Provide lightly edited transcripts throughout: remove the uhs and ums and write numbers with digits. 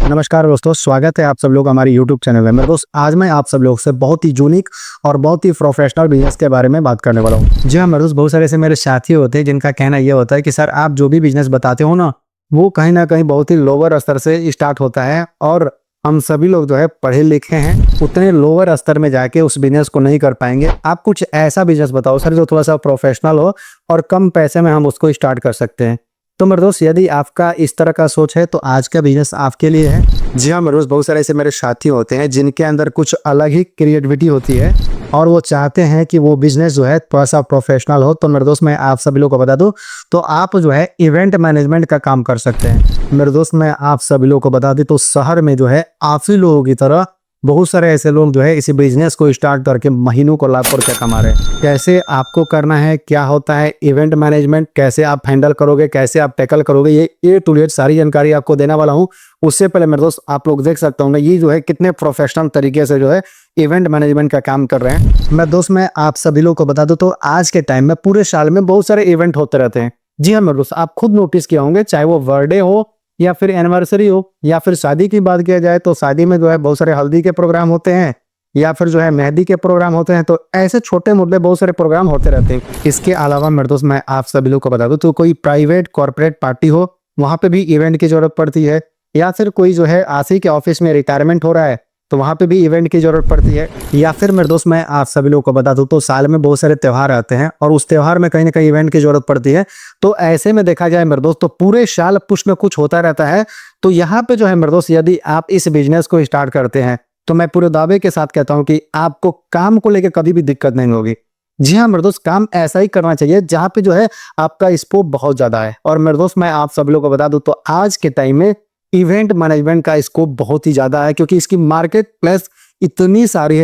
नमस्कार दोस्तों, स्वागत है आप सब लोग हमारे YouTube चैनल में। मेरे दोस्त, आज मैं आप सब लोग से बहुत ही यूनिक और बहुत ही प्रोफेशनल बिजनेस के बारे में बात करने वाला हूँ। जी हाँ मेरे दोस्त, बहुत सारे ऐसे मेरे साथी होते हैं जिनका कहना ये होता है कि सर आप जो भी बिजनेस बताते हो ना, वो कहीं ना कहीं बहुत ही लोअर स्तर से स्टार्ट होता है और हम सभी लोग जो है पढ़े लिखे हैं, उतने लोअर स्तर में जाके उस बिजनेस को नहीं कर पाएंगे। आप कुछ ऐसा बिजनेस बताओ सर जो थोड़ा सा प्रोफेशनल हो और कम पैसे में हम उसको स्टार्ट कर सकते हैं। तो मेरे दोस्त, यदि आपका इस तरह का सोच है तो आज का बिजनेस आपके लिए है। जी हाँ मेरे दोस्त, बहुत सारे ऐसे मेरे साथी होते हैं जिनके अंदर कुछ अलग ही क्रिएटिविटी होती है और वो चाहते हैं कि वो बिजनेस जो है थोड़ा सा प्रोफेशनल हो। तो मेरे दोस्त, मैं आप सभी लोगों को बता दूं तो आप जो है इवेंट मैनेजमेंट का काम कर सकते हैं। मेरे दोस्त, मैं आप सभी लोगों को बता दूं तो शहर में जो है आप ही लोगों की तरह बहुत सारे ऐसे लोग जो है इसी बिजनेस को स्टार्ट करके महीनों को लाखों रुपया कमा रहे हैं। कैसे आपको करना है, क्या होता है इवेंट मैनेजमेंट, कैसे आप हैंडल करोगे, कैसे आप टैकल करोगे, ये ए टू जेड सारी जानकारी आपको देने वाला हूँ। उससे पहले मेरे दोस्त, आप लोग देख सकते होंगे ये जो है कितने प्रोफेशनल तरीके से जो है इवेंट मैनेजमेंट का काम कर रहे हैं। मैं दोस्त, मैं आप सभी लोग को बता दूं तो आज के टाइम में पूरे साल में बहुत सारे इवेंट होते रहते हैं। जी हाँ मेरे दोस्त, आप खुद नोटिस किया होंगे, चाहे वो बर्थडे हो या फिर एनिवर्सरी हो या फिर शादी की बात किया जाए तो शादी में जो है बहुत सारे हल्दी के प्रोग्राम होते हैं या फिर जो है मेहंदी के प्रोग्राम होते हैं। तो ऐसे छोटे मोटे बहुत सारे प्रोग्राम होते रहते हैं। इसके अलावा मेरे दोस्त, मैं आप सभी लोग को बता दूं तो कोई प्राइवेट कॉर्पोरेट पार्टी हो, वहां पे भी इवेंट की जरूरत पड़ती है। या फिर कोई जो है आशी के ऑफिस में रिटायरमेंट हो रहा है तो वहां पे भी इवेंट की जरूरत पड़ती है। या फिर मेरे दोस्त, मैं आप सभी लोगों को बता दूं तो साल में बहुत सारे त्योहार आते हैं और उस त्योहार में कहीं ना कहीं इवेंट की जरूरत पड़ती है। तो ऐसे में देखा जाए मेरे दोस्त तो पूरे साल कुछ में कुछ होता रहता है। तो यहाँ पे जो है मेरे दोस्त, यदि आप इस बिजनेस को स्टार्ट करते हैं तो मैं पूरे दावे के साथ कहता हूँ कि आपको काम को लेकर कभी भी दिक्कत नहीं होगी। जी हाँ मेरे दोस्त, काम ऐसा ही करना चाहिए जहाँ पे जो है आपका स्कोप बहुत ज्यादा है। और मेरे दोस्त, मैं आप सब लोगों को बता दूं तो आज के टाइम में इवेंट मैनेजमेंट का स्कोप बहुत ही ज्यादा है, क्योंकि इसकी मार्केट प्लेस इतनी सारी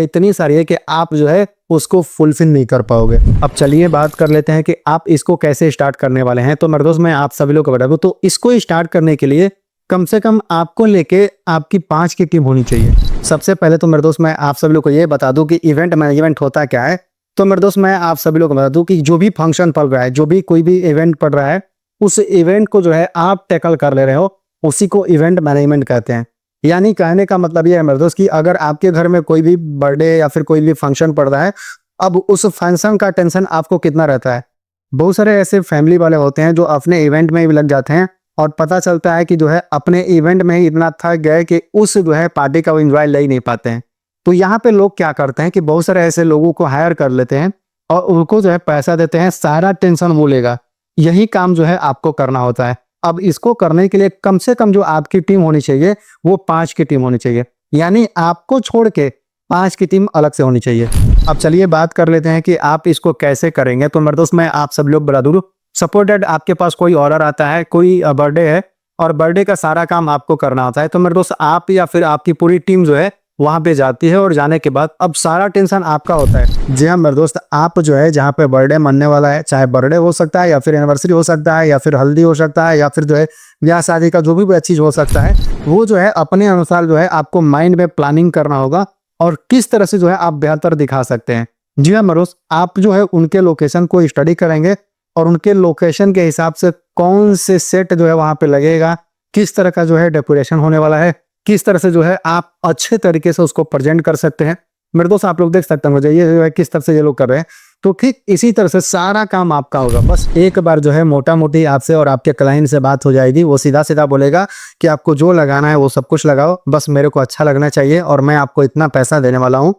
है कि आप जो है उसको फुलफिल नहीं कर पाओगे। अब चलिए बात कर लेते हैं कि आप इसको कैसे स्टार्ट करने वाले हैं। तो मेरे दोस्त, मैं आप सभी लोग को बता दूं तो इसको स्टार्ट करने के लिए कम से कम आपको लेके आपकी 5 की टीम होनी चाहिए। सबसे पहले तो मेरे दोस्त, मैं आप सभी लोग को ये बता दूं कि इवेंट मैनेजमेंट होता क्या है। तो मेरे दोस्त, मैं आप सभी लोग को बता दूं कि जो भी फंक्शन पड़ रहा है, जो भी कोई भी इवेंट पड़ रहा है, उस इवेंट को जो है आप टैकल कर ले रहे हो, उसी को इवेंट मैनेजमेंट कहते हैं। यानी कहने का मतलब ये है मेरे दोस्त कि अगर आपके घर में कोई भी बर्थडे या फिर कोई भी फंक्शन पड़ रहा है, अब उस फंक्शन का टेंशन आपको कितना रहता है। बहुत सारे ऐसे फैमिली वाले होते हैं जो अपने इवेंट में ही लग जाते हैं और पता चलता है कि जो है अपने इवेंट में ही इतना थक गए कि उस जो है पार्टी का वो एंजॉय ले ही नहीं पाते हैं। तो यहाँ पे लोग क्या करते हैं कि बहुत सारे ऐसे लोगों को हायर कर लेते हैं और उनको जो है पैसा देते हैं, सारा टेंशन वो लेगा। यही काम जो है आपको करना होता है। अब इसको करने के लिए कम से कम जो आपकी टीम होनी चाहिए वो 5 की टीम होनी चाहिए। यानी आपको छोड़ के 5 की टीम अलग से होनी चाहिए। अब चलिए बात कर लेते हैं कि आप इसको कैसे करेंगे। तो मेरे दोस्त, मैं आप सब लोग बता दूं, सपोर्टेड आपके पास कोई ऑर्डर आता है, कोई बर्थडे है और बर्थडे का सारा काम आपको करना होता है। तो मेरे दोस्त, आप या फिर आपकी पूरी टीम जो है वहां पे जाती है और जाने के बाद अब सारा टेंशन आपका होता है। जी हाँ मेरे दोस्त, आप जो है जहाँ पे बर्थडे मनने वाला है, चाहे बर्थडे हो सकता है या फिर एनिवर्सरी हो सकता है या फिर हल्दी हो सकता है या फिर जो है ब्याह शादी का जो भी चीज हो सकता है, वो जो है अपने अनुसार जो है आपको माइंड में प्लानिंग करना होगा और किस तरह से जो है आप बेहतर दिखा सकते हैं। जी हाँ मेरे दोस्त, आप जो है उनके लोकेशन को स्टडी करेंगे और उनके लोकेशन के हिसाब से कौन से सेट जो है वहां पे लगेगा, किस तरह का जो है डेकोरेशन होने वाला है, किस तरह से जो है आप अच्छे तरीके से उसको प्रेजेंट कर सकते हैं। मेरे दोस्त, आप लोग देख सकते हैं मुझे ये जो है किस तरह से ये लोग कर रहे हैं। तो ठीक इसी तरह से सारा काम आपका होगा। बस एक बार जो है मोटा मोटी आपसे और आपके क्लाइंट से बात हो जाएगी। वो सीधा सीधा बोलेगा कि आपको जो लगाना है वो सब कुछ लगाओ, बस मेरे को अच्छा लगना चाहिए और मैं आपको इतना पैसा देने वाला हूँ।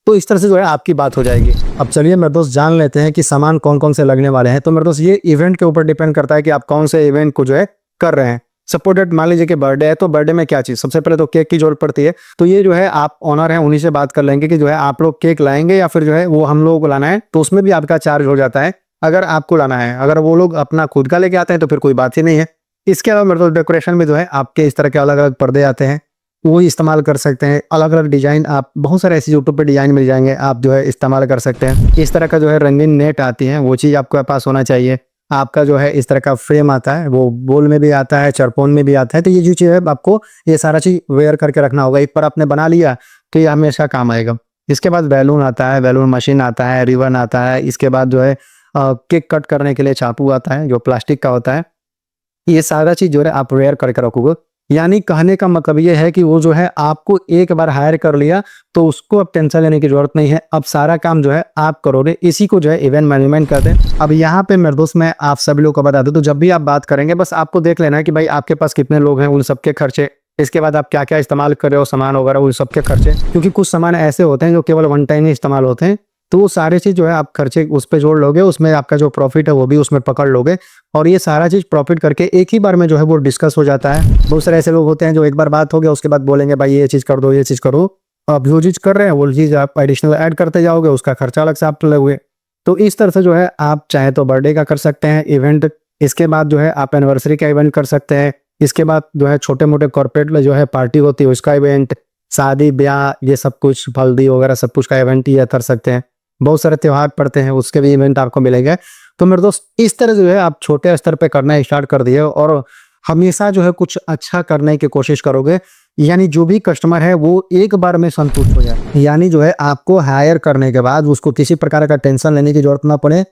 तो इस तरह से जो है आपकी बात हो जाएगी। अब चलिए मेरे दोस्त, जान लेते हैं कि सामान कौन कौन से लगने वाले हैं। तो मेरे दोस्त, ये इवेंट के ऊपर डिपेंड करता है कि आप कौन से इवेंट को जो है कर रहे हैं। सपोर्टेड मान लीजिए कि बर्थडे है, तो बर्थडे में क्या चीज, सबसे पहले तो केक की जरूरत पड़ती है। तो ये जो है आप ऑनर हैं, उन्हीं से बात कर लेंगे कि जो है आप लोग केक लाएंगे या फिर जो है वो हम लोगों को लाना है। तो उसमें भी आपका चार्ज हो जाता है अगर आपको लाना है। अगर वो लोग अपना खुद का लेके आते हैं तो फिर कोई बात ही नहीं है। इसके अलावा मेरे दोस्त, डेकोरेशन में जो है आपके इस तरह के अलग अलग पर्दे आते हैं, वो इस्तेमाल कर सकते हैं। अलग अलग डिजाइन, आप बहुत सारे ऐसे यूट्यूब पे डिजाइन मिल जाएंगे, आप जो है इस्तेमाल कर सकते हैं। इस तरह का जो है रंगीन नेट आती है, वो चीज आपके पास होना चाहिए। आपका जो है इस तरह का फ्रेम आता है, वो बोल में भी आता है, चरपोन में भी आता है। तो ये जो चीज़ है आपको ये सारा चीज वेयर करके रखना होगा। एक बार आपने बना लिया तो ये हमेशा काम आएगा। इसके बाद बैलून आता है, बैलून मशीन आता है, रिबन आता है। इसके बाद जो है केक कट करने के लिए चाकू आता है जो प्लास्टिक का होता है। ये सारा चीज जो है आप वेयर करके रखोगे यानी कहने का मतलब ये है कि वो जो है आपको एक बार हायर कर लिया तो उसको अब टेंशन लेने की जरूरत नहीं है, अब सारा काम जो है आप करोगे। इसी को जो है इवेंट मैनेजमेंट कहते हैं। अब यहाँ पे मेरे दोस्त मैं आप सभी लोगों को बता दूं, तो जब भी आप बात करेंगे बस आपको देख लेना है कि भाई आपके पास कितने लोग हैं, उन सबके खर्चे, इसके बाद आप क्या क्या इस्तेमाल कर रहे हो सामान वगैरह, उन सबके खर्चे, क्योंकि कुछ सामान ऐसे होते हैं जो केवल वन टाइम ही इस्तेमाल होते हैं। तो वो सारी चीज जो है आप खर्चे उस पर जोड़ लोगे, उसमें आपका जो प्रॉफिट है वो भी उसमें पकड़ लोगे, और ये सारा चीज प्रॉफिट करके एक ही बार में जो है वो डिस्कस हो जाता है। बहुत सारे ऐसे लोग होते हैं जो एक बार बात हो गया उसके बाद बोलेंगे भाई ये चीज कर दो, ये चीज करो। अब जो चीज कर रहे हैं वो चीज आप एडिशनल ऐड करते जाओगे, उसका खर्चा अलग से आप लगोगे। तो इस तरह से जो है आप चाहे तो बर्थडे का कर सकते हैं इवेंट, इसके बाद जो है आप एनिवर्सरी का इवेंट कर सकते हैं, इसके बाद जो है छोटे मोटे कॉर्पोरेट में जो है पार्टी होती है उसका इवेंट, शादी ब्याह ये सब कुछ, हल्दी वगैरह सब कुछ का इवेंट ये कर सकते हैं। बहुत सारे त्योहार पड़ते हैं उसके भी इवेंट आपको मिलेंगे। तो मेरे दोस्त इस तरह जो है आप छोटे स्तर पे करना स्टार्ट कर दिए और हमेशा जो है कुछ अच्छा करने की कोशिश करोगे, यानी जो भी कस्टमर है वो एक बार में संतुष्ट हो जाए, यानी जो है आपको हायर करने के बाद उसको किसी प्रकार का टेंशन लेने की जरूरत ना पड़े,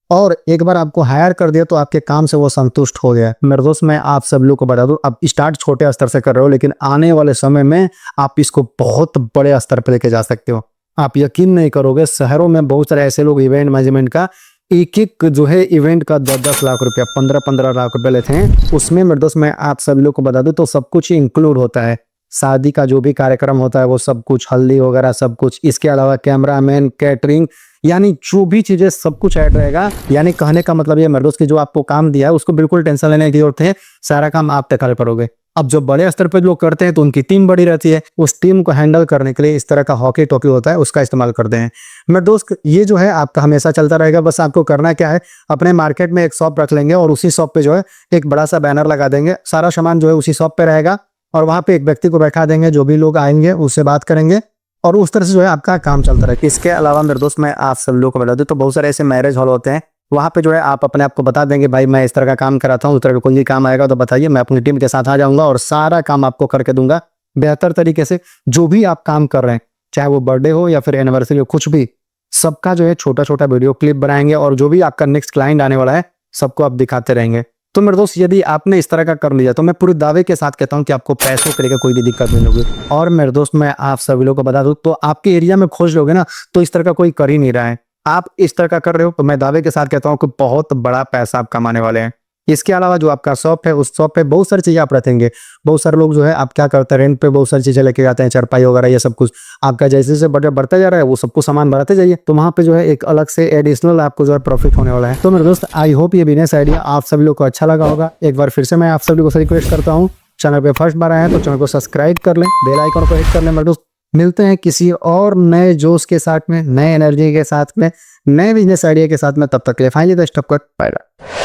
और एक बार आपको हायर कर दिया तो आपके काम से वो संतुष्ट हो गया। मेरे दोस्त मैं आप सब लोग को बता दूं, अब स्टार्ट छोटे स्तर से कर रहे हो लेकिन आने वाले समय में आप इसको बहुत बड़े स्तर पर लेके जा सकते हो। आप यकीन नहीं करोगे, शहरों में बहुत सारे ऐसे लोग इवेंट मैनेजमेंट का एक एक जो है इवेंट का 10-10 लाख रुपया, 15-15 लाख रुपया लेते हैं। उसमें मेरे दोस्त मैं आप सब लोग को बता दूं तो सब कुछ इंक्लूड होता है, शादी का जो भी कार्यक्रम होता है वो सब कुछ, हल्दी वगैरह सब कुछ, इसके अलावा कैमरामैन, कैटरिंग, यानी जो भी चीजें सब कुछ ऐड रहेगा। यानी कहने का मतलब ये मेरे दोस्त की जो आपको काम दिया है उसको बिल्कुल टेंशन लेने की जरूरत है, सारा काम आप तय कर पाओगे। अब जो बड़े स्तर पर लोग करते हैं तो उनकी टीम बड़ी रहती है, उस टीम को हैंडल करने के लिए इस तरह का हॉकी टॉकी होता है उसका इस्तेमाल करते हैं। मेरे दोस्त ये जो है आपका हमेशा चलता रहेगा, बस आपको करना क्या है, अपने मार्केट में एक शॉप रख लेंगे और उसी शॉप पे जो है एक बड़ा सा बैनर लगा देंगे, सारा सामान जो है उसी शॉप पे रहेगा और वहां पे एक व्यक्ति को बैठा देंगे, जो भी लोग आएंगे उससे बात करेंगे और उस तरह से जो है आपका काम चलता रहे। इसके अलावा मेरे दोस्त मैं आप सब लोगों को बता दूं तो बहुत सारे ऐसे मैरिज हॉल होते हैं, वहां पे जो है आप अपने आप को बता देंगे भाई मैं इस तरह का काम कराता हूँ, उस तरह का कोई भी काम आएगा तो बताइए, मैं अपनी टीम के साथ आ जाऊंगा और सारा काम आपको करके दूंगा बेहतर तरीके से। जो भी आप काम कर रहे हैं, चाहे वो बर्थडे हो या फिर एनिवर्सरी हो, कुछ भी, सबका जो है छोटा छोटा वीडियो क्लिप बनाएंगे और जो भी आपका नेक्स्ट क्लाइंट आने वाला है सबको आप दिखाते रहेंगे। तो मेरे दोस्त यदि आपने इस तरह का कर लिया तो मैं पूरे दावे के साथ कहता हूं कि आपको पैसों के लिए कोई भी दिक्कत नहीं होगी। और मेरे दोस्त मैं आप सभी लोगों को बता दूं तो आपके एरिया में खोज लोगे ना तो इस तरह का कोई कर ही नहीं रहा है, आप इस तरह का कर रहे हो तो मैं दावे के साथ कहता हूं कि बहुत बड़ा पैसा आप कमाने वाले हैं। इसके अलावा जो आपका शॉप है उस शॉप पे बहुत सारी चीजें आप रखेंगे। बहुत सारे लोग जो है आप क्या करते हैं, रेंट पे बहुत सारी चीजें लेके आते हैं, चरपाई वगैरह ये सब कुछ। आपका जैसे जैसे बजट बढ़ता जा रहा है वो सबको सामान बढ़ाते जाइए, तो वहां पे जो है एक अलग से एडिशनल आपको जो है प्रॉफिट होने वाला है। तो मेरे दोस्त आई होप ये बिजनेस आइडिया आप सभी लोग को अच्छा लगा होगा। एक बार फिर से मैं आप सभी लोगों से रिक्वेस्ट करता हूँ, चैनल पे फर्स्ट बार आए हैं तो चैनल को सब्सक्राइब कर लें, बेल आइकन को हिट कर लें। मेरे दोस्त मिलते हैं किसी और नए जोश के साथ में, नए एनर्जी के साथ में, नए बिजनेस आइडिया के साथ में, तब तक के लिए finally the stop cut, bye bye.